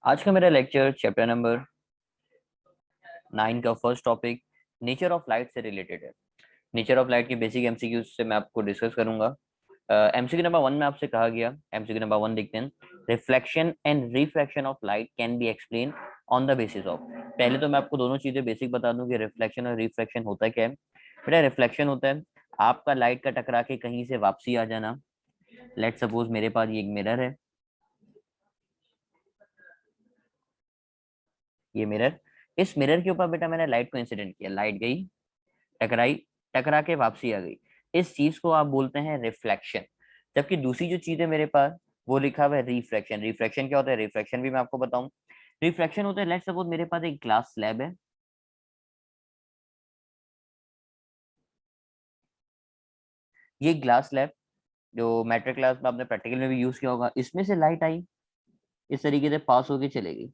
आज का मेरा लेक्चर चैप्टर नंबर 9 का first topic nature of light से रिलेटेड है। नेचर ऑफ लाइट की बेसिक एमसीक्यूज से मैं आपको डिस्कस करूंगा। एमसीक्यू नंबर 1 में आपसे कहा गया, एमसीक्यू नंबर 1 देखते हैं। Reflection and refraction of light can be explain on the basis of. पहले तो मैं आपको दोनों चीजें बेसिक बता दूं कि रिफ्लेक्शन और रिफ्रैक्शन होता क्या है। बेटा रिफ्लेक्शन होता है आपका लाइट का टकरा के कहीं से वापसी आ जाना। लेट सपोज मेरे पास ये एक मिरर है, ये मिरर, इस मिरर के ऊपर बेटा मैंने लाइट को इंसिडेंट किया, लाइट गई, टकराई, टकरा के वापसी आ गई। इस चीज को आप बोलते हैं रिफ्लेक्शन। जबकि दूसरी जो चीज है मेरे पास वो लिखा हुआ है रिफ्रैक्शन। रिफ्रैक्शन क्या होता है, रिफ्रैक्शन भी मैं आपको बताऊं। रिफ्लेक्शन होता है, लेट्स सपोज मेरे पास एक ग्लास स्लैब है, ये ग्लास स्लैब जो मैट्रिक क्लास में आपने प्रैक्टिकल में भी यूज किया होगा, इसमें से लाइट आई, इस तरीके से पास होके चलेगी।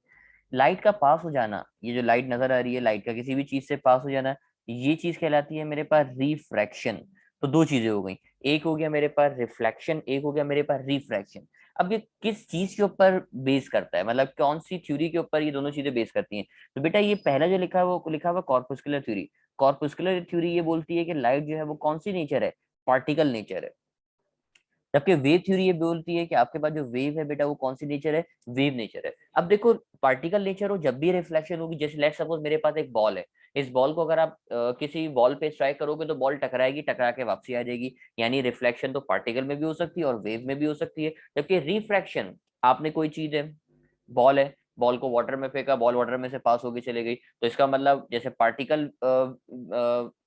लाइट का पास हो जाना, ये जो लाइट नजर आ रही है, लाइट का किसी भी चीज से पास हो जाना, ये चीज कहलाती है मेरे पास रिफ्रैक्शन। तो दो चीजें हो गई, एक हो गया मेरे पास रिफ्लेक्शन, एक हो गया मेरे पास रिफ्रैक्शन। अब ये किस चीज के ऊपर बेस करता है, मतलब कौन सी थ्योरी के ऊपर ये दोनों चीजें बेस करती हैं। तो बेटा ये पहला जो लिखा है वो लिखा हुआ कॉर्पुस्कुलर थ्योरी। कॉर्पुस्कुलर थ्योरी ये बोलती है कि लाइट जो है वो कौन सी नेचर है, पार्टिकल नेचर है। जबकि वेव थ्योरी ये बोलती है कि आपके पास जो वेव है बेटा वो कौन सी नेचर है, वेव नेचर है। अब देखो पार्टिकल नेचर हो जब भी रिफ्लेक्शन होगी, जैसे लेट सपोज मेरे पास एक बॉल है, इस बॉल को अगर आप किसी बॉल पे स्ट्राइक करोगे तो बॉल टकराएगी, टकरा के वापसी आ जाएगी। यानी रिफ्लेक्शन तो पार्टिकल में भी हो सकती है और वेव में भी हो सकती है। जबकि रिफ्रैक्शन, आपने कोई चीज है, बॉल है, बॉल को वाटर में फेंका, बॉल वाटर में से पास होके चली गई, तो इसका मतलब जैसे पार्टिकल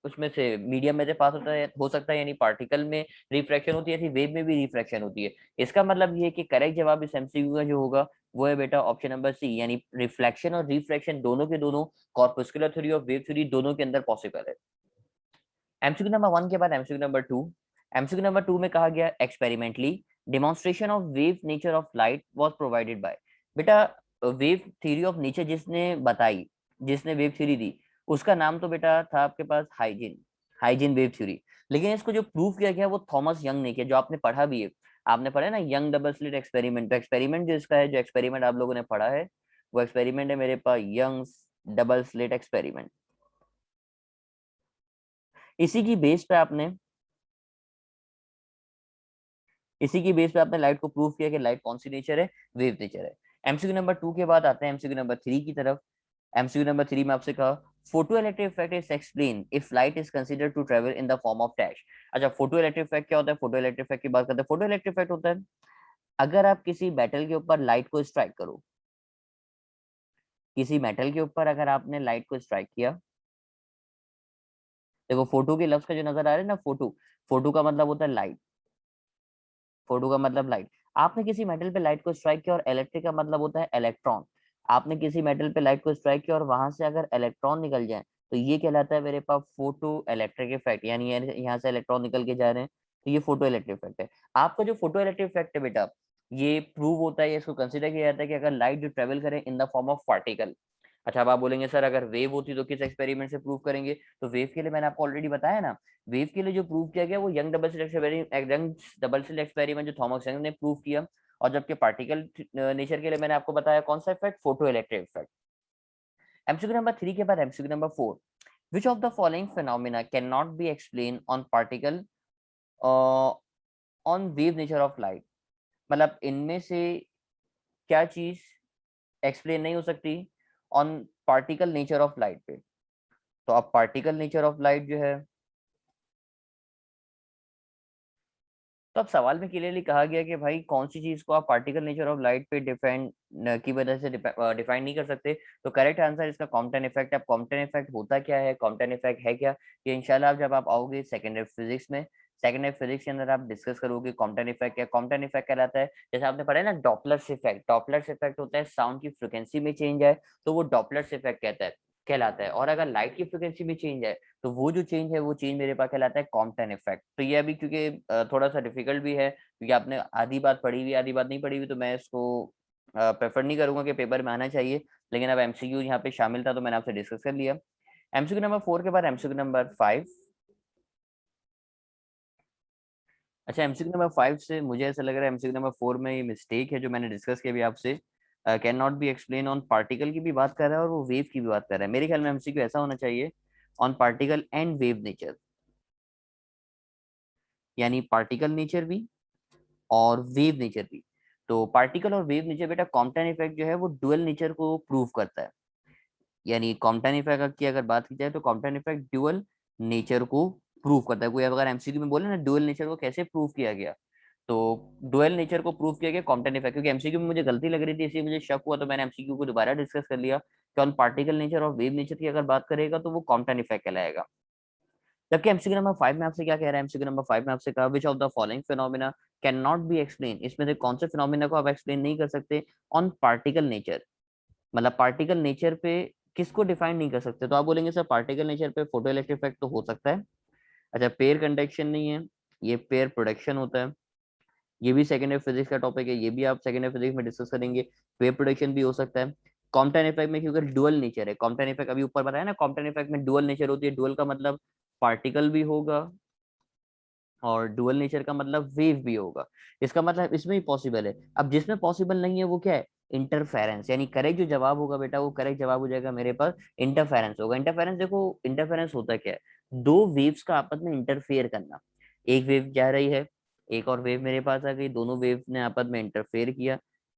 उसमें से मीडियम में से पास होता है, हो सकता है, यानी पार्टिकल में रिफ्रैक्शन होती है, ऐसी वेव में भी रिफ्रैक्शन होती है। इसका मतलब ये है कि करेक्ट जवाब इस एमसीक्यू का जो होगा वो है बेटा ऑप्शन नंबर सी, यानी रिफ्लेक्शन और रिफ्रैक्शन दोनों के दोनों कॉर्पस्कुलर थ्योरी और वेव थ्योरी दोनों के अंदर पॉसिबल है। एमसीक्यू नंबर 1 के बाद एमसीक्यू नंबर 2। एमसीक्यू नंबर 2 में कहा गया experimentally demonstration of wave nature of light was provided by. बेटा वेव थ्योरी ऑफ नेचर जिसने बताई, जिसने वेव थ्योरी दी, उसका नाम तो बेटा था आपके पास हाइजिन, हाइजिन वेव थ्योरी। लेकिन इसको जो प्रूव किया गया वो थॉमस यंग ने किया, जो आपने पढ़ा भी है। आपने पढ़ा है ना यंग डबल स्लिट एक्सपेरिमेंट। तो एक्सपेरिमेंट जो इसका है, जो एक्सपेरिमेंट आप लोगों ने पढ़ा है, वो एक्सपेरिमेंट है मेरे पास यंग डबल स्लिट एक्सपेरिमेंट। इसी की बेस पे आपने इसी की बेस पे आपने लाइट को प्रूव किया कि लाइट कौन सी नेचर है, वेव नेचर है। एमसीक्यू नंबर 2 के बाद आते हैं एमसीक्यू नंबर 3 की तरफ। एमसीक्यू नंबर 3 में आपसे कहा photo electric effect is explain if light is considered to travel in the form of dash. अच्छा, फोटो इलेक्ट्रिक इफेक्ट क्या होता है, फोटो इलेक्ट्रिक इफेक्ट की बात करते हैं। फोटो इलेक्ट्रिक इफेक्ट होता है अगर आप किसी मेटल के ऊपर लाइट को स्ट्राइक करो, किसी मेटल के ऊपर अगर आपने लाइट को स्ट्राइक किया, देखो फोटो के लफ्ज का जो नजर आ रहा है ना, फोटो, फोटो का मतलब होता है लाइट, फोटो का मतलब लाइट। आपने किसी मेटल पे लाइट को स्ट्राइक किया, और इलेक्ट्रिक का मतलब होता है इलेक्ट्रॉन। आपने किसी मेटल पे लाइट को स्ट्राइक किया और वहां से अगर इलेक्ट्रॉन निकल जाए तो ये कहलाता है मेरे पास फोटो इलेक्ट्रिक इफेक्ट, यानी यहाँ से इलेक्ट्रॉन निकल के जा रहे हैं, तो ये फोटो इलेक्ट्रिक इफेक्ट है। आपका जो फोटो इलेक्ट्रिक इफेक्ट है बेटा, ये प्रूव होता है, इसको कंसिडर किया जाता है कि अगर लाइट जो ट्रेवल करे इन द फॉर्म ऑफ पार्टिकल। अच्छा, अब आप बोलेंगे सर अगर वेव होती तो किस एक्सपेरिमेंट से प्रूव करेंगे। तो वेव के लिए मैंने आपको ऑलरेडी बताया ना, वेव के लिए जो प्रूव किया गया वो young double slit experiment, young double slit experiment जो थॉमस यंग ने प्रूव किया। और जबकि पार्टिकल नेचर के लिए मैंने आपको बताया कौन सा effect, photo electric effect. MCQ number 3 के बाद MCQ number 4। Which of the following phenomena can not be explain on particle on wave nature of light. मतलब इनमें से क्या चीज एक्सप्लेन नहीं हो सकती on particle nature of light पे। तो अब पार्टिकल नेचर ऑफ लाइट जो है, तो अब सवाल में क्लियरली कहा गया कि भाई कौन सी चीज को आप पार्टिकल नेचर ऑफ लाइट पे डिफाइन की वजह से डिफाइन नहीं कर सकते। तो करेक्ट आंसर इसका कॉम्पटन इफेक्ट है। अब कॉम्पटन इफेक्ट होता क्या है, कॉम्पटन इफेक्ट है क्या, ये इंशाल्लाह आप जब आप आओगे सेकेंडरी फिजिक्स में, सेकेंडरी फिजिक्स के अंदर आप डिस्कस करोगे कॉम्पटन इफेक्ट क्या। कॉम्पटन इफेक्ट कहलाता है, जैसे आपने पढ़ा है ना डॉपलर्स इफेक्ट, डॉपलर्स इफेक्ट होता है साउंड की फ्रिक्वेंसी में चेंज है तो वो डॉपलर्स इफेक्ट कहलाता है। और अगर लाइट की फ्रिक्वेंसी में चेंज है तो वो जो चेंज है वो चेंज मेरे पास कहलाता है कॉम्पटन इफेक्ट। तो ये अभी क्योंकि थोड़ा सा डिफिकल्ट भी है, क्योंकि आपने आधी बात पढ़ी हुई आधी बात नहीं पढ़ी हुई, तो मैं इसको प्रेफर नहीं करूंगा कि पेपर में आना चाहिए। लेकिन अब एमसीक्यू यहाँ पे शामिल था तो मैंने आपसे डिस्कस कर लिया। एमसीक्यू नंबर 4 के बाद एमसीक्यू नंबर 5। अच्छा, एमसीक्यू नंबर 5 से मुझे ऐसा लग रहा है एमसीक्यू नंबर 4 में ये मिस्टेक है जो मैंने डिस्कस किया अभी आपसे। Can not be explain on particle की भी बात कर रहा है और वो वेव की भी बात कर रहा है। मेरे ख्याल में एमसीक्यू ऐसा होना चाहिए on particle and wave nature, यानी पार्टिकल नेचर भी और वेव नेचर भी। तो पार्टिकल और वेव नेचर बेटा कॉम्पटन इफेक्ट जो है वो डुअल नेचर को प्रूव करता है। यानी कॉम्पटन इफेक्ट की अगर बात की जाए तो कॉम्पटन इफेक्ट ड्यूअल नेचर को प्रूव करता है। कोई अगर एमसीक्यू में बोले ना ड्यूअल नेचर को कैसे प्रूव किया गया, तो डुअल नेचर को प्रूव किया गया कॉम्पटन इफेक्ट। क्योंकि एमसीक्यू में मुझे गलती लग रही थी, इसलिए मुझे शक हुआ, तो मैंने एमसीक्यू को दोबारा डिस्कस कर लिया कि ऑन पार्टिकल नेचर और वेव नेचर की अगर बात करेगा तो वो कॉम्पटन इफेक्ट कहलाएगा। जबकि एमसीक्यू नंबर 5 में आपसे क्या कह रहा है, एमसीक्यू नंबर 5 में आपसे कहा विच of the following phenomena can not be explain, इसमें से कौन से फिनोमिना को आप एक्सप्लेन नहीं कर सकते ऑन पार्टिकल नेचर। मतलब पार्टिकल नेचर पे किसको डिफाइन नहीं कर सकते, तो आप बोलेंगे सर पार्टिकल नेचर पे फोटो इलेक्ट्रिक इफेक्ट तो हो सकता है। अच्छा, पेयर कंडक्शन नहीं है, ये पेयर प्रोडक्शन होता है। ये भी सेकेंड ईयर फिजिक्स का टॉपिक है, ये भी आप सेकेंड ईयर फिजिक्स में डिस्कस करेंगे। पेयर प्रोडक्शन भी हो सकता है। कॉम्पटन इफेक्ट में क्योंकि डुअल नेचर है, कॉम्पटन इफेक्ट अभी ऊपर बताया ना, कॉम्पटन इफेक्ट में डुअल नेचर होती है। डुअल का मतलब पार्टिकल भी होगा और डुअल नेचर का मतलब वेव भी होगा। इसका मतलब इसमें भी पॉसिबल है। अब जिसमें पॉसिबल नहीं है वो क्या है, इंटरफेरेंस। यानी करेक्ट जो जवाब होगा बेटा, वो करेक्ट जवाब हो जाएगा मेरे पास इंटरफेरेंस होगा। इंटरफेरेंस देखो, इंटरफेरेंस होता क्या है, दो वेव्स का आपस में इंटरफेयर करना। एक वेव जा रही है, एक और वेव मेरे पास आ गई, दोनों वेव ने आपस में इंटरफेयर किया।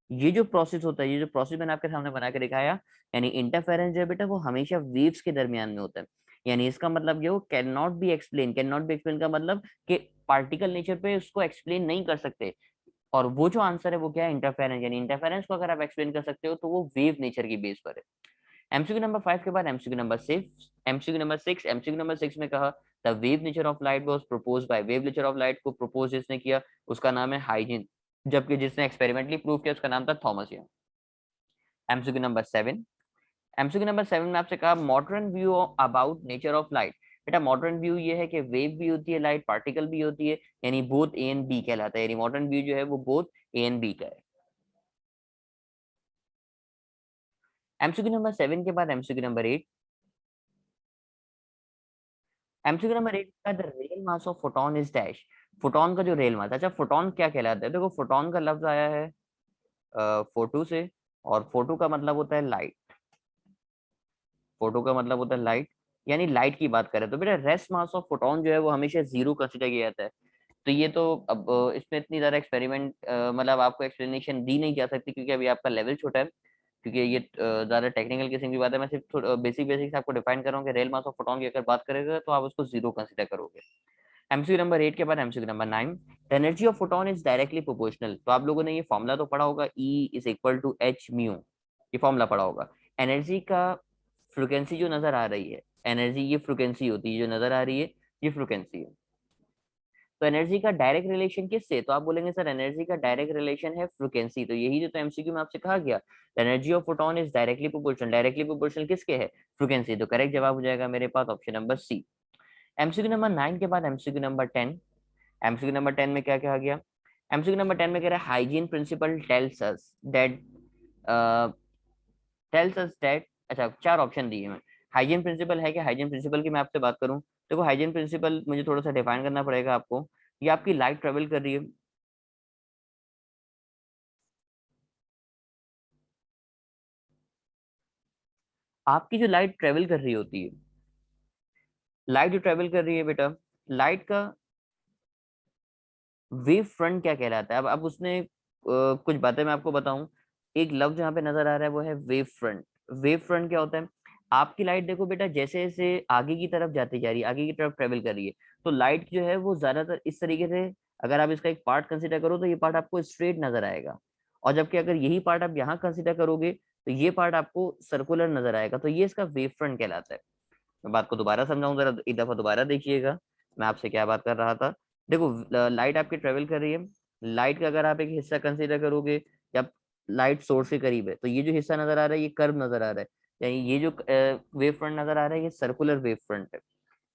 ये जो प्रोसेस होता है, ये जो प्रोसेस मैंने आपके सामने बना के दिखाया, यानी इंटरफेरेंस जो है बेटा वो हमेशा वेव्स के दरमियान में होता है। यानी इसका मतलब ये can not be explain, can not be explain का मतलब कि पार्टिकल नेचर पे उसको एक्सप्लेन नहीं कर सकते। और वो जो आंसर है वो क्या है, इंटरफेरेंस। यानी इंटरफेरेंस को अगर आप एक्सप्लेन कर सकते हो तो वो वेव नेचर की बेस पर है। एमसीक्यू नंबर 5 के बाद एमसीक्यू नंबर 6 एमसीक्यू नंबर 6 में कहा the wave nature of light was proposed by, wave nature of light को प्रपोज जिसने किया उसका नाम है हाइजिन, जबकि जिसने एक्सपेरिमेंटली प्रूव किया उसका नाम था Thomas young. MCQ number 7, MCQ number 7 में आपसे कहा modern view about nature of light. बेटा मॉडर्न व्यू ये है कि वेव भी होती है, लाइट पार्टिकल भी होती है, यानी बोथ ए एंड बी कहलाता है। यानी मॉडर्न व्यू जो है वो बोथ ए एंड बी का है। एमसीक्यू नंबर 7 के बाद एमसीक्यू नंबर 8 का the real mass of photon is dash. Photon का जो रियल मास, अच्छा फोटोन क्या कहलाता है, देखो फोटोन का लफ्ज आया है फोटो से, और फोटो का मतलब होता है लाइट। फोटो का मतलब होता है लाइट, यानी लाइट की बात करें तो बेटा रेस्ट मास ऑफ फोटोन जो है वो हमेशा जीरो कंसिडर किया जाता है। तो ये तो अब इसमें इतनी ज्यादा एक्सपेरिमेंट मतलब आपको एक्सप्लेनेशन दी नहीं जा सकती क्योंकि अभी आपका लेवल छोटा है। क्योंकि ये ज्यादा टेक्निकल किस्म की बात है, मैं सिर्फ बेसिक बेसिक आपको डिफाइन कर रहा हूँ कि रेल मास ऑफ फोटोन की अगर बात करेगा तो आप उसको जीरो कंसिडर करोगे। एमसीक्यू नंबर 8 के बाद MCQ number 9, the energy of photon is directly proportional. तो आप लोगों ने ये फॉर्मूला तो पढ़ा होगा, E is equal to H mu, ये फॉर्मूला पढ़ा होगा। एनर्जी का फ्रिक्वेंसी जो नजर आ रही है, एनर्जी ये फ्रिक्वेंसी होती है जो नजर आ रही है, ये फ्रिक्वेंसी है। तो एनर्जी का डायरेक्ट रिलेशन किससे, तो आप बोलेंगे सर एनर्जी का डायरेक्ट रिलेशन है फ्रिक्वेंसी। तो यही जो तो एमसीक्यू में आपसे कहा गया, energy of photon is directly proportional, directly proportional किसके है, फ्रिक्वेंसी। तो करेक्ट जवाब हो जाएगा मेरे पास option number C. MCQ number 9 के बाद एमसीक्यू नंबर 10, एमसीक्यू नंबर 10 में क्या कहा गया, एमसीक्यू नंबर 10 में कह रहा है Huygens principle tells us that, अच्छा चार ऑप्शन दिए मैं। हाइजीन प्रिंसिपल है कि हाइजीन प्रिंसिपल की मैं आपसे बात करूं, देखो हाइजीन प्रिंसिपल मुझे थोड़ा सा डिफाइन करना पड़ेगा आपको। ये आपकी लाइट ट्रेवल कर रही है, आपकी जो लाइट ट्रेवल कर रही होती है, लाइट जो ट्रेवल कर रही है बेटा, लाइट का वेव फ्रंट क्या कहलाता है। अब उसने कुछ बातें मैं आपको बताऊं। एक लफ्ज यहाँ पे नजर आ रहा है वो है वेव फ्रंट। वेव फ्रंट क्या होता है, आपकी लाइट देखो बेटा जैसे जैसे आगे की तरफ जाती जा रही है, आगे की तरफ ट्रेवल कर रही है, तो लाइट जो है वो ज्यादातर इस तरीके से, अगर आप इसका एक पार्ट कंसिडर करो तो ये पार्ट आपको स्ट्रेट नजर आएगा। और जबकि अगर यही पार्ट आप यहाँ कंसिडर करोगे तो ये पार्ट आपको सर्कुलर नजर आएगा। तो ये इसका वेव फ्रंट कहलाता है। मैं बात को दोबारा समझाऊं, जरा एक दफा दोबारा देखिएगा मैं आपसे क्या बात कर रहा था। देखो लाइट आपकी ट्रेवल कर रही है, लाइट का अगर आप एक हिस्सा कंसीडर करोगे, जब लाइट सोर्स के करीब है तो ये जो हिस्सा नजर आ रहा है ये कर्व नजर आ रहा है, यानी ये जो वेव फ्रंट नजर आ रहा है ये सर्कुलर वेव फ्रंट है।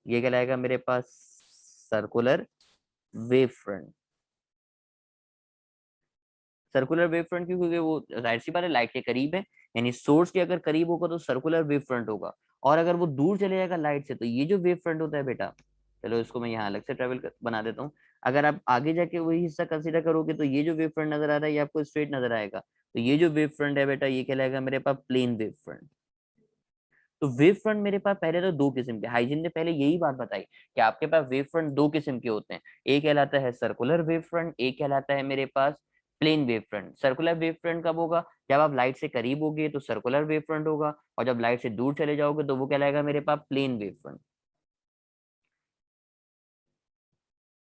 ये कहलाएगा मेरे पास circular wave front. Circular wave front क्यों, क्योंकि वो जाहिर सी बात है लाइट के करीब है, यानी सोर्स के अगर करीब होगा तो सर्कुलर वेव फ्रंट होगा। और अगर वो दूर चले जाएगा लाइट से तो ये जो वेव फ्रंट होता है बेटा, चलो इसको मैं यहाँ अलग से बना देता हूँ। अगर आप आगे जाके वही हिस्सा कंसीडर करोगे तो ये जो वेव फ्रंट नजर आ रहा है ये आपको स्ट्रेट नजर आएगा। तो ये जो वेव फ्रंट है बेटा ये कहलाएगा मेरे पास प्लेन वेव फ्रंट। तो वेव फ्रंट मेरे पास पहले तो दो किस्म के, हाइजीन ने पहले यही बात बताई कि आपके पास वेव फ्रंट दो किस्म के होते हैं, एक कहलाता है सर्कुलर वेव फ्रंट, एक कहलाता है मेरे पास plane wave front. Circular wave front कब होगा, जब आप लाइट से करीब होगे तो सर्कुलर वेव फ्रंट होगा, और जब लाइट से दूर चले जाओगे तो वो कहलाएगा मेरे पास प्लेन वेव फ्रंट।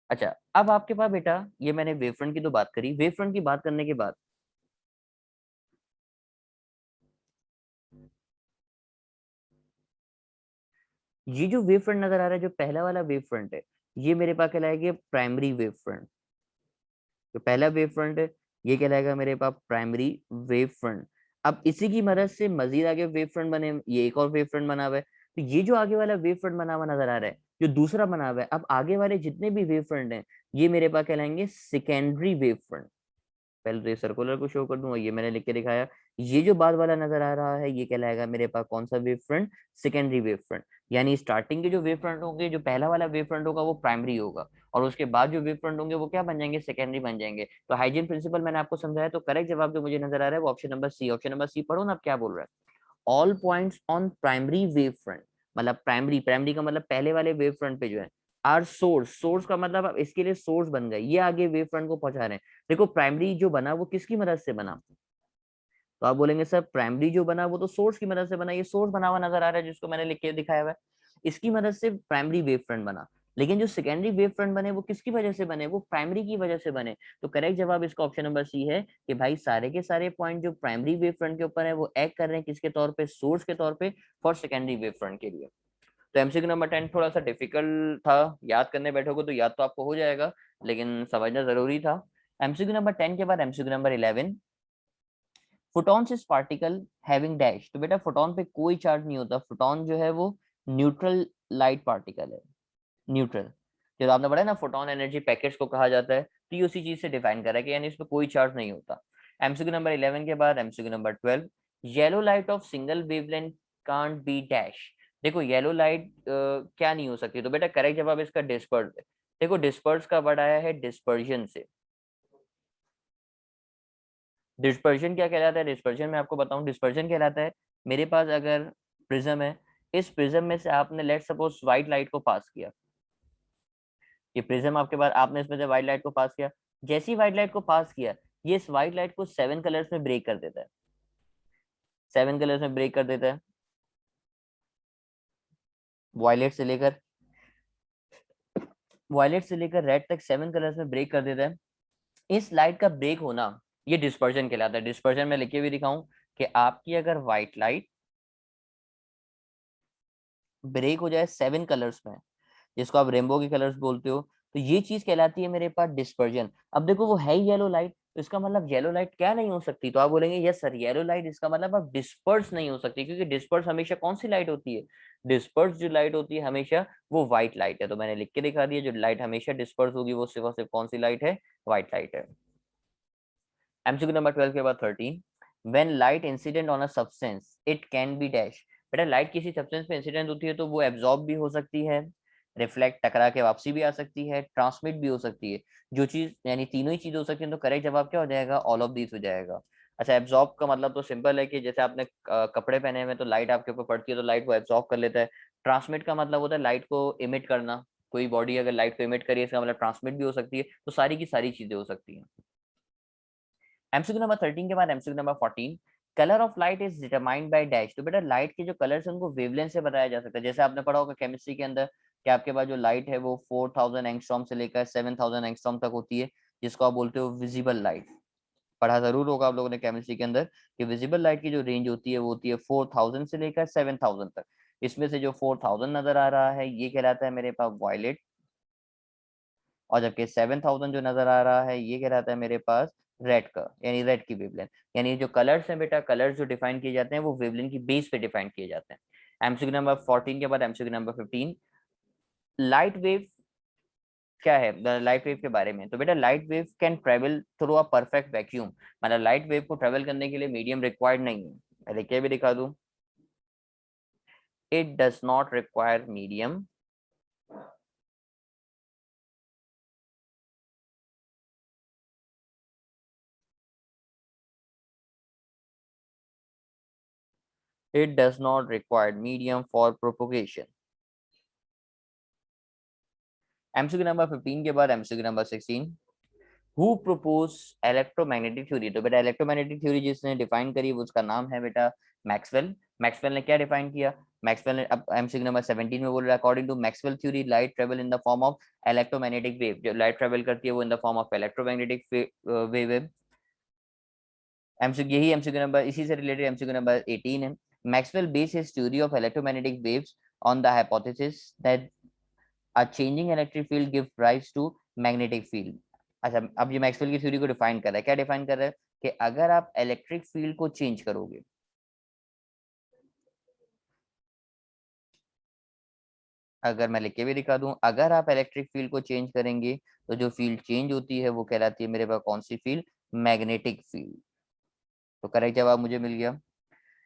अच्छा, अब आपके पास बेटा ये मैंने वेव फ्रंट की तो बात करी, वेव फ्रंट की बात करने के बाद ये जो वेव फ्रंट नजर आ रहा है, जो पहला वाला वेव फ्रंट है, ये मेरे पास कहलाएगा प्राइमरी वेव फ्रंट। जो पहला वेव फ्रंट है ये कहलाएगा मेरे पास प्राइमरी वेव फ्रंट। अब इसी की मदद से मजीद आगे वेव फ्रंट बने, ये एक और वेव फ्रंट बना हुआ है। तो ये जो आगे वाला वेव फ्रंट बना हुआ नजर आ रहा है, जो दूसरा बना हुआ है, अब आगे वाले जितने भी वेव फ्रंट हैं ये मेरे पास कहलाएंगे सेकेंडरी वेव फ्रंट। पहले तो ये सर्कुलर को शो कर दूंगा, ये मैंने लिख के दिखाया। ये जो बाद वाला नजर आ रहा है ये कहलाएगा मेरे पास कौन सा wave front, secondary wave front. यानी स्टार्टिंग के जो वेव फ्रंट होंगे, जो पहला वाला वेव फ्रंट होगा वो प्राइमरी होगा, और उसके बाद जो वेव फ्रंट होंगे वो क्या बन जाएंगे, सेकेंडरी बन जाएंगे। तो हाइजीन प्रिंसिपल मैंने आपको समझाया, तो करेक्ट जवाब जो मुझे नजर आ रहा है वो option number C. Option number C पढ़ो ना, आप क्या बोल रहा है। All points on primary wave front, मतलब प्राइमरी, प्राइमरी का मतलब पहले वाले वेव फ्रंट पे जो है, आर सोर्स, सोर्स का मतलब अब इसके लिए सोर्स बन गए, ये आगे वेव फ्रंट को पहुंचा रहे हैं। देखो प्राइमरी जो बना वो किसकी मदद से बना, तो आप बोलेंगे सर प्राइमरी जो बना वो तो सोर्स की मदद से बना, ये सोर्स बना हुआ नजर आ रहा है जिसको मैंने लिख के दिखाया हुआ है, इसकी मदद से प्राइमरी वेव फ्रंट बना। लेकिन जो सेकेंडरी वेव फ्रंट बने वो किसकी वजह से बने, वो प्राइमरी की वजह से बने। तो करेक्ट जवाब इसका ऑप्शन नंबर सी है कि भाई सारे के सारे पॉइंट जो प्राइमरी वेव फ्रंट के ऊपर है वो एक्ट कर रहे हैं किसके तौर पे, सोर्स के तौर पे फॉर सेकेंडरी वेव फ्रंट के लिए। तो एमसीक्यू नंबर 10 थोड़ा सा डिफिकल्ट था, याद करने बैठोगे तो याद तो आपको हो जाएगा, लेकिन समझना जरूरी था। एमसीक्यू नंबर 10 के बाद MCQ number 11, photons is particle having dash. तो बेटा फोटोन पे कोई चार्ज नहीं होता, फोटोन जो है वो न्यूट्रल लाइट पार्टिकल है, न्यूट्रल। जब आपने पढ़ा है ना फोटोन एनर्जी पैकेट्स को कहा जाता है, तो ये उसी चीज से डिफाइन करा है कि यानी इसमें कोई चार्ज नहीं होता। एमसीक्यू नंबर 11 के बाद MCQ number 12, yellow light of single wavelength can't be dash. देखो येलो लाइट क्या नहीं हो सकती, तो बेटा करेक्ट जवाब इसका डिस्पर्स है। देखो डिस्पर्स का वर्ड आया है डिस्पर्जन से। डिस्पर्जन क्या कहलाता है, डिस्पर्जन मैं आपको बताऊं, डिस्पर्जन कहलाता है मेरे पास अगर प्रिज्म है, इस प्रिज्म में से आपने लेट सपोज व्हाइट लाइट को पास किया, ये प्रिज्म आपके पास, आपने इसमें से व्हाइट लाइट को पास किया, जैसी व्हाइट लाइट को पास किया ये इस व्हाइट लाइट को 7 कलर्स में ब्रेक कर देता है, 7 कलर्स में ब्रेक कर देता है, वायलेट से लेकर, वायलेट से लेकर रेड तक 7 कलर्स में ब्रेक कर देता है। इस लाइट का ब्रेक होना ये डिस्पर्जन कहलाता है। डिस्पर्जन में लिखे हुए दिखाऊं कि आपकी अगर व्हाइट लाइट ब्रेक हो जाए 7 कलर्स में, जिसको आप रेनबो के कलर्स बोलते हो, तो ये चीज कहलाती है मेरे पास डिस्पर्जन। अब देखो वो है येलो लाइट, तो इसका मतलब येलो लाइट क्या नहीं हो सकती, तो आप बोलेंगे यस सर येलो लाइट, इसका मतलब अब डिस्पर्स नहीं हो सकती, क्योंकि डिस्पर्स हमेशा कौन सी लाइट होती है, डिस्पर्स जो लाइट होती है हमेशा वो व्हाइट लाइट है। तो मैंने लिख के दिखा दिया, जो लाइट हमेशा डिस्पर्स होगी वो सिर्फ और सिर्फ कौन सी लाइट है, व्हाइट लाइट है। एमसीक्यू नंबर 12 के बाद 13, when light incident on a substance it can be dash. बेटा लाइट किसी सब्सटेंस पे इंसिडेंट होती है तो वो एब्जॉर्ब भी हो सकती है, रिफ्लेक्ट टकरा के वापसी भी आ सकती है, ट्रांसमिट भी हो सकती है। जो चीज यानी तीनों ही चीज हो सकती है, तो करेक्ट जवाब क्या हो जाएगा, ऑल ऑफ दीज हो जाएगा। अच्छा एब्जॉर्ब का मतलब तो सिंपल है कि जैसे आपने कपड़े पहने हुए तो लाइट आपके ऊपर पड़ती है तो लाइट को एब्जॉर्ब कर लेता है। ट्रांसमिट का मतलब होता है लाइट को इमिट करना, कोई बॉडी अगर लाइट को इमिट करिए इसका मतलब ट्रांसमिट भी हो सकती है, तो सारी की सारी चीजें हो सकती हैं। एमसीक्यू नंबर 13 के बाद MCQ number 14, colour of light is determined by dash. तो बेटा लाइट के जो कलर्स हैं उनको वेवलेंथ से बताया जा सकता है। जैसे आपने पढ़ा होगा केमिस्ट्री के अंदर कि आपके पास जो लाइट है वो 4000 एंगस्ट्रॉम से लेकर 7000 एंगस्ट्रॉम तक होती है, जिसको आप बोलते हो विजिबल लाइट। पढ़ा जरूर होगा आप लोगों ने केमिस्ट्री के अंदर कि विजिबल लाइट की जो रेंज होती है वो होती है 4000 से लेकर 7000 तक। इसमें से जो 4000 नजर आ रहा है ये कहलाता है मेरे पास वायलेट, और जबकि 7000 जो नजर आ रहा है ये कहलाता है मेरे पास रेड का, यानी रेड की वेवलेंथ। यानी जो कलर्स हैं बेटा, कलर्स जो डिफाइन किए जाते हैं वो वेवलेंथ की बेस पे डिफाइन किए जाते हैं। एमसीक्यू नंबर 14 के बाद एमसीक्यू नंबर 15, लाइट वेव क्या है, लाइट वेव के बारे में। तो बेटा light wave can travel through a perfect vacuum, मतलब लाइट वेव को ट्रेवल करने के लिए मीडियम रिक्वायर्ड नहीं है। मैं लिख के भी दिखा दूं, it does not require medium It does not require medium for propagation. MCQ number 15 के बाद MCQ number 16, who propose electromagnetic theory. तो बेटा इलेक्ट्रोमैग्नेटिक थ्योरी जिसने डिफाइन करी उसका नाम है बेटा मैक्सवेल। मैक्सवेल ने क्या डिफाइन किया? मैक्सवेल ने अब एमसीक्यू नंबर 17 में बोल रहा है, according to Maxwell theory light travel in the form of electromagnetic wave. जो लाइट ट्रेवल करती है वो in the form of electromagnetic wave है। एमसीक्यू यही एमसीक्यू नंबर इसी से रिलेटेड एमसीक्यू नंबर 18 है। Maxwell based his theory of electromagnetic waves on the hypothesis that a changing electric field gives rise to magnetic field। अच्छा, अब ये Maxwell की theory को डिफाइन कर रहा है। क्या डिफाइन कर रहा है? कि अगर आप इलेक्ट्रिक फील्ड को चेंज करोगे, अगर मैं लिख के भी दिखा दूं, अगर आप इलेक्ट्रिक फील्ड को चेंज करेंगे तो जो फील्ड चेंज होती है वो कहलाती है मेरे पास कौन सी फील्ड? Magnetic field. तो करेक्ट जवाब मुझे मिल गया।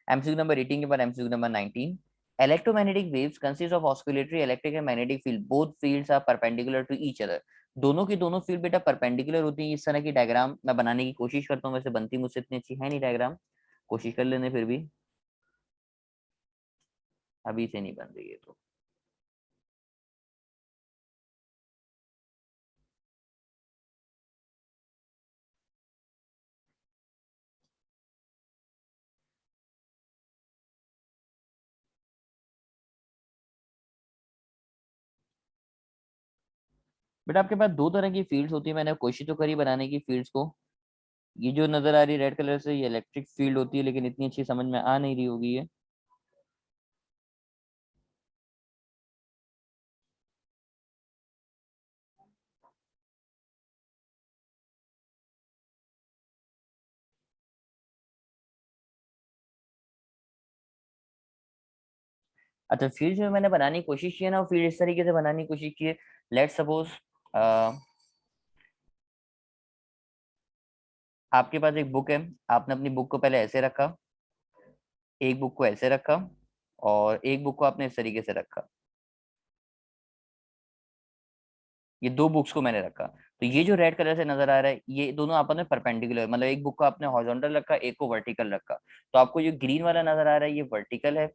एमसीक्यू नंबर 18 के बाद MCQ number 19, electromagnetic waves consist of oscillatory electric and magnetic field, both fields are perpendicular to each other. दोनों की दोनों फील्ड बेटा परपेंडिकुलर होती है। इस तरह की डायग्राम मैं बनाने की कोशिश करता हूँ, वैसे बनती मुझसे इतनी अच्छी है नहीं डायग्राम, कोशिश कर लेने फिर भी, अभी से नहीं बन रही है तो। बेटा आपके पास दो तरह की फील्ड्स होती है, मैंने कोशिश तो करी बनाने की फील्ड्स को। ये जो नजर आ रही है रेड कलर से ये इलेक्ट्रिक फील्ड होती है, लेकिन इतनी अच्छी समझ में आ नहीं रही होगी ये। अच्छा, फील्ड जो मैंने बनाने की कोशिश की है ना, वो फील्ड इस तरीके से बनाने की कोशिश की है। लेट सपोज आपके पास एक बुक है, आपने अपनी बुक को पहले ऐसे रखा, एक बुक को ऐसे रखा, और एक बुक को आपने इस तरीके से रखा। ये दो बुक्स को मैंने रखा, तो ये जो रेड कलर से नजर आ रहा है ये दोनों आपस में परपेंडिकुलर, मतलब एक बुक को आपने हॉरिजॉन्टल रखा, एक को वर्टिकल रखा। तो आपको जो ग्रीन वाला नजर आ रहा है ये वर्टिकल है,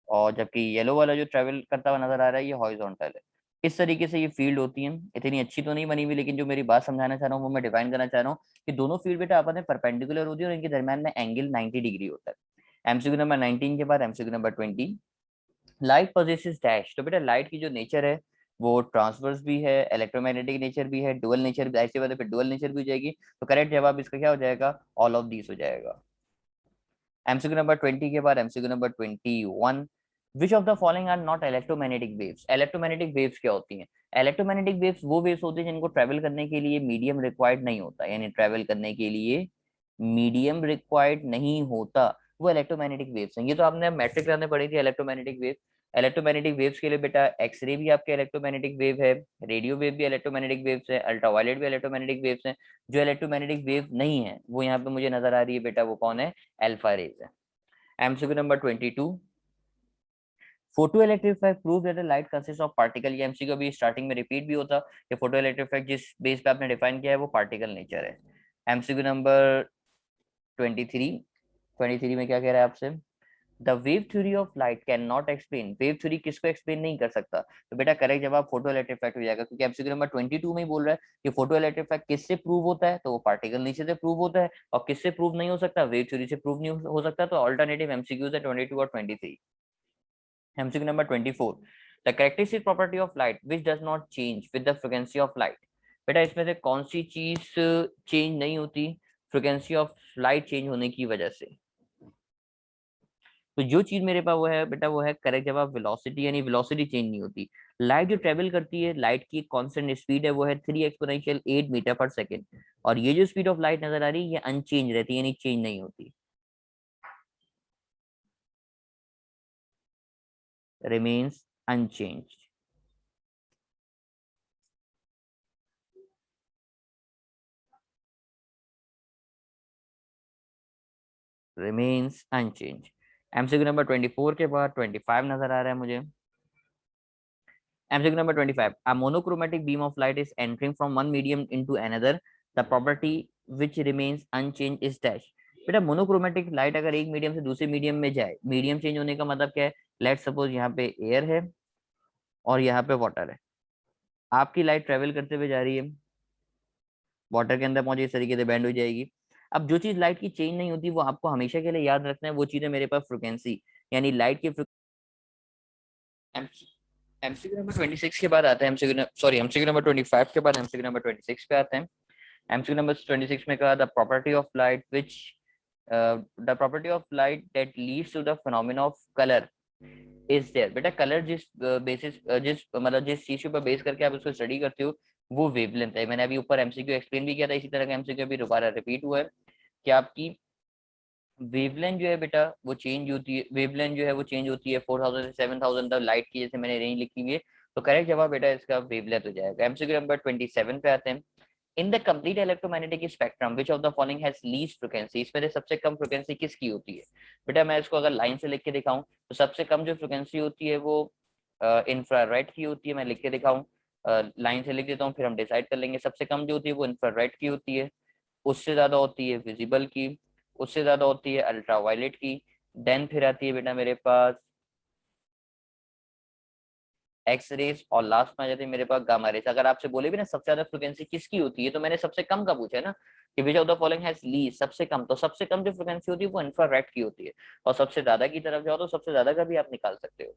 और जबकि येलो वाला जो ट्रेवल करता हुआ नजर आ रहा है ये हॉरिजॉन्टल है। इस तरीके से ये फील्ड होती है। इतनी अच्छी तो नहीं बनी हुई, लेकिन जो मेरी बात समझाना चाह रहा हूँ वो मैं डिफाइन करना चाह रहा हूँ कि दोनों फील्ड बेटा आपस में परपेंडिकुलर होती है और इनके दरमियान में एंगल 90 डिग्री होता है। एमसीक्यू नंबर 19 के बाद MCQ number 20, light possesses dash. तो बेटा लाइट की जो नेचर है वो ट्रांसवर्स भी है, इलेक्ट्रोमैग्नेटिक नेचर भी है, डुअल नेचर भी, ऐसी बात है फिर डुअल नेचर भी हो जाएगी। तो करेक्ट जवाब इसका क्या हो जाएगा? ऑल ऑफ दीस हो जाएगा। एमसीक्यू नंबर 20 के बाद MCQ number 21, which of the following are not electromagnetic waves. Electromagnetic waves क्या होती हैं? इलेक्ट्रोमैग्नेटिक वेव्स वो वेव्स होती हैं जिनको ट्रेवल करने के लिए मीडियम रिक्वायर्ड नहीं होता, यानी ट्रेवल करने के लिए मीडियम रिक्वायर्ड नहीं होता, वो इलेक्ट्रोमैग्नेटिक वेव्स हैं। ये तो आपने मैट्रिक में पढ़ी थी इलेक्ट्रोमैग्नेटिक वेव। इलेक्ट्रोमैग्नेटिक वेव्स के लिए बेटा एक्सरे भी आपके इलेक्ट्रोमैग्नेटिक वेव है, रेडियो वेव भी इलेक्ट्रोमैग्नेटिक वेव्स है, अल्ट्रावायलेट भी इलेक्ट्रोमैग्नेटिक वेव्स हैं। जो इलेक्ट्रोमैग्नेटिक वेव नहीं है वो यहाँ पे मुझे नजर आ रही है बेटा, वो कौन है? अल्फा रेज है। MCQ number 22, photo electric effect prove that the light consist of particle. ये एमसीक्यू भी स्टार्टिंग में रिपीट भी होता कि फोटो इलेक्ट्रिक इफेक्ट जिस बेस पे आपने डिफाइन किया है वो पार्टिकल नेचर है। एमसीक्यू नंबर 23, 23 में क्या कह रहा है आपसे? The wave theory of light can not explain. Wave theory किसको एक्सप्लेन नहीं कर सकता? तो बेटा करेक्ट जवाब फोटो इलेक्ट्रिक इफेक्ट हो जाएगा, क्योंकि एमसीक्यू नंबर 22 में ही बोल रहा है कि फोटो इलेक्ट्रिक इफेक्ट किससे प्रूव होता है, तो वो पार्टिकल नेचर से प्रूव होता है। और किससे प्रूव नहीं हो सकता? वेव थ्योरी से प्रूव नहीं हो सकता। तो ऑल्टरनेटिव एमसीक्यूज है 22 और 23। MCQ number 24, the characteristic property of light which does not change with the frequency of light। बेटा इसमें से कौन सी चीज चेंज नहीं होती फ्रिक्वेंसी ऑफ लाइट चेंज होने की वजह से? तो जो चीज मेरे पास वो है बेटा, वो है करेक्ट जवाब वेलोसिटी, यानी वेलोसिटी चेंज नहीं होती। लाइट जो ट्रेवल करती है, लाइट की कांस्टेंट स्पीड है वो है 3 एक्सपोनेंशियल 8 मीटर पर सेकेंड, और ये जो स्पीड ऑफ लाइट नजर आ रही है ये अनचेंज रहती है, यानी चेंज नहीं होती, remains unchanged. remains unchanged। MCQ number 24 के बाद 25 नजर आ रहा है मुझे। MCQ number 25, a monochromatic beam of light is entering from one medium into another, the property which remains unchanged is dash। बेटा मोनोक्रोमेटिक लाइट अगर एक मीडियम से दूसरे मीडियम में जाए, मीडियम चेंज होने का मतलब क्या है, लेट सपोज यहाँ पे एयर है और यहाँ पे वाटर है, आपकी लाइट ट्रेवल करते हुए जा रही है, वाटर के अंदर पहुंचे इस तरीके से बैंड हो जाएगी। अब जो चीज लाइट की चेंज नहीं होती वो आपको हमेशा के लिए याद रखना है, वो चीज है मेरे पास फ्रिक्वेंसी, यानी लाइट की। एमसीक्यू नंबर 26 के बाद आता है एमसीक्यू नंबर 25 के बाद एमसीक्यू नंबर 26 पे आते हैं। एमसीक्यू नंबर 26 में कहा the property of light which the property of light that leads to the phenomena of colour is there. बेटा कलर जिस बेसिस जिस मतलब जिस चीज पर बेस करके आप उसको स्टडी करते हो वो वेवलेंथ है। मैंने अभी ऊपर एमसीक्यू एक्सप्लेन भी किया था, इसी तरह का एमसीक्यू भी दोबारा रिपीट हुआ है कि आपकी वेवलेंथ जो है बेटा वो चेंज होती है, वेवलेंथ जो है वो चेंज होती है 4000 से 7000 तक लाइट की, जैसे मैंने रेंज लिखी हुई है। तो करेक्ट जवाब बेटा इसका वेवलेंथ हो जाएगा। एमसीक्यू नंबर 27 पे आते हैं। In the complete electromagnetic spectrum which of the following has least frequency, इसमें से सबसे कम फ्रीक्वेंसी किसकी होती है। बेटा मैं इसको अगर लाइन से लिख के दिखाऊं तो सबसे कम जो फ्रीक्वेंसी होती है वो इंफ्रारेड की होती है। मैं लिख के दिखाऊं, लाइन से लिख देता हूँ फिर हम डिसाइड कर लेंगे। सबसे कम जो होती है वो इंफ्रारेड की होती है, उससे ज्यादा होती है विजिबल की, उससे ज्यादा होती है अल्ट्रावायलेट की, देन फिर आती है बेटा मेरे पास एक्स रेज, और लास्ट में आ जाती है मेरे पास गामा रेज। अगर आपसे बोले भी ना सबसे ज्यादा फ्रिक्वेंसी किसकी होती है, तो मैंने सबसे कम का पूछा है ना कि विच of the following has least, सबसे कम, तो सबसे कम जो फ्रिक्वेंसी होती है वो इंफ्रारेड की होती है। और सबसे ज्यादा की तरफ जाओ तो सबसे ज्यादा का भी आप निकाल सकते हो।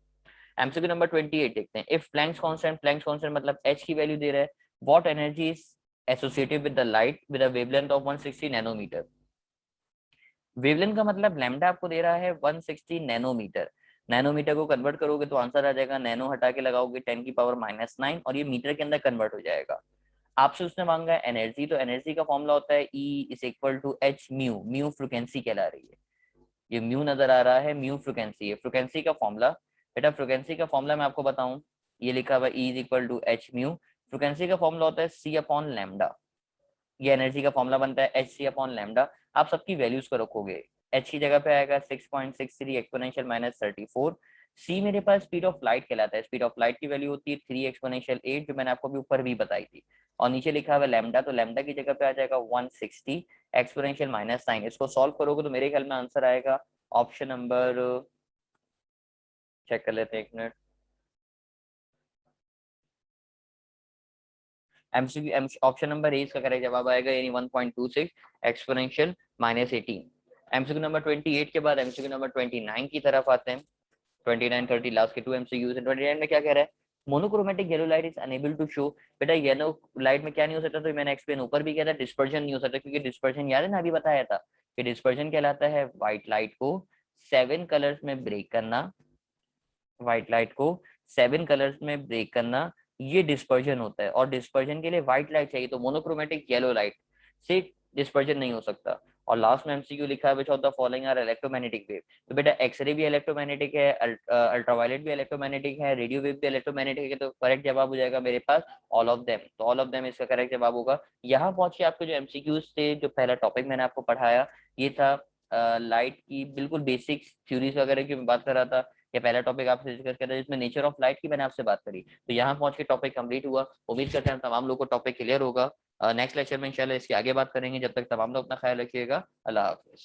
एमसीक्यू नंबर 28 देखते हैं। इफ प्लैंक्स कांस्टेंट मतलब एच की वैल्यू दे रहा है, what energy is associated with the light with a wavelength of 160 nanometre. Wavelength का मतलब लैम्डा आपको दे रहा है 160 नैनोमीटर। नैनोमीटर को कन्वर्ट करोगे तो आंसर आ जाएगा, नैनो हटा के लगाओगे 10⁻⁻⁹ और ये मीटर के अंदर कन्वर्ट हो जाएगा। आपसे उसने मांगा है एनर्जी, तो एनर्जी का फॉर्मूला होता है E is equal to H mu, mu frequency कहला रही है। ये म्यू नजर आ रहा है, म्यू फ्रिक्वेंसी है। फ्रिक्वेंसी का फॉर्मूला बेटा, फ्रिक्वेंसी का फॉर्मूला मैं आपको बताऊं, ये लिखा हुआ E is equal to H mu. Frequency का फॉर्मूला होता है C अपॉन लैम्डा। ये एनर्जी का फॉर्मूला बनता है एच सी अपॉन लैम्डा। आप सबकी वैल्यूज को रखोगे, एच की जगह पे आएगा 6.63 एक्सपोनेंशियल माइनस 34। सी मेरे पास स्पीड ऑफ लाइट कहलाता है, स्पीड ऑफ लाइट की वैल्यू होती है 3 एक्सपोनेंशियल 8, जो मैंने आपको भी ऊपर भी बताई थी। और नीचे लिखा हुआ लैम्डा, तो लैम्डा की जगह पे आ जाएगा 160 एक्सपोनेंशियल माइनस 9। इसको सॉल्व करोगे तो मेरे ख्याल में आंसर आएगा ऑप्शन नंबर, चेक कर लेते हैं एक minute. MCQ option number A इसका करेक्ट जवाब आएगा, यानी 1.26 एक्सपोनेंशियल माइनस 18। एमसीक्यू नंबर 28 के बाद एमसीक्यू नंबर 29 की तरफ आते हैं। 29 30 लास्ट के 2 एमसीक्यूज हैं। 29 में क्या कह रहा है, monochromatic yellow light is unable to show. बेटा येलो लाइट में क्या नहीं हो सकता, तो मैंने एक्सप्लेन ऊपर भी किया था, डिस्पर्जन नहीं हो सकता, क्योंकि डिस्पर्जन याद है ना, अभी बताया था कि डिस्पर्जन कहलाता है व्हाइट लाइट को 7 कलर्स में ब्रेक करना, व्हाइट लाइट को 7 कलर्स में ब्रेक करना, ये डिस्पर्जन होता है। और डिस्पर्जन के लिए व्हाइट लाइट चाहिए, तो मोनोक्रोमेटिक येलो लाइट से डिस्पर्जन नहीं हो सकता। और लास्ट में एमसीक्यू लिखा है which of the following are electromagnetic wave. तो बेटा एक्सरे भी इलेक्ट्रोमैग्नेटिक है, अल्ट्रावायलेट भी इलेक्ट्रोमैग्नेटिक है, रेडियो वेव भी इलेक्ट्रोमैग्नेटिक है, तो करेक्ट जवाब हो जाएगा मेरे पास ऑल ऑफ देम। तो ऑल ऑफ देम इसका करेक्ट जवाब होगा। यहाँ पहुंच के आपके जो एमसीक्यूज थे, जो पहला टॉपिक मैंने आपको पढ़ाया ये था लाइट की बिल्कुल बेसिक थ्योरीज वगैरह की मैं बात कर रहा था। ये पहला टॉपिक आपसे डिस्कस किया था जिसमें नेचर ऑफ लाइट की मैंने आपसे बात करी। तो यहाँ पहुंच के टॉपिक कंप्लीट हुआ। उम्मीद करते हैं तमाम लोगों को टॉपिक क्लियर होगा। नेक्स्ट लेक्चर में इंशाल्लाह इसके आगे बात करेंगे। जब तक तमाम लोग अपना ख्याल रखिएगा। अल्लाह हाफिज।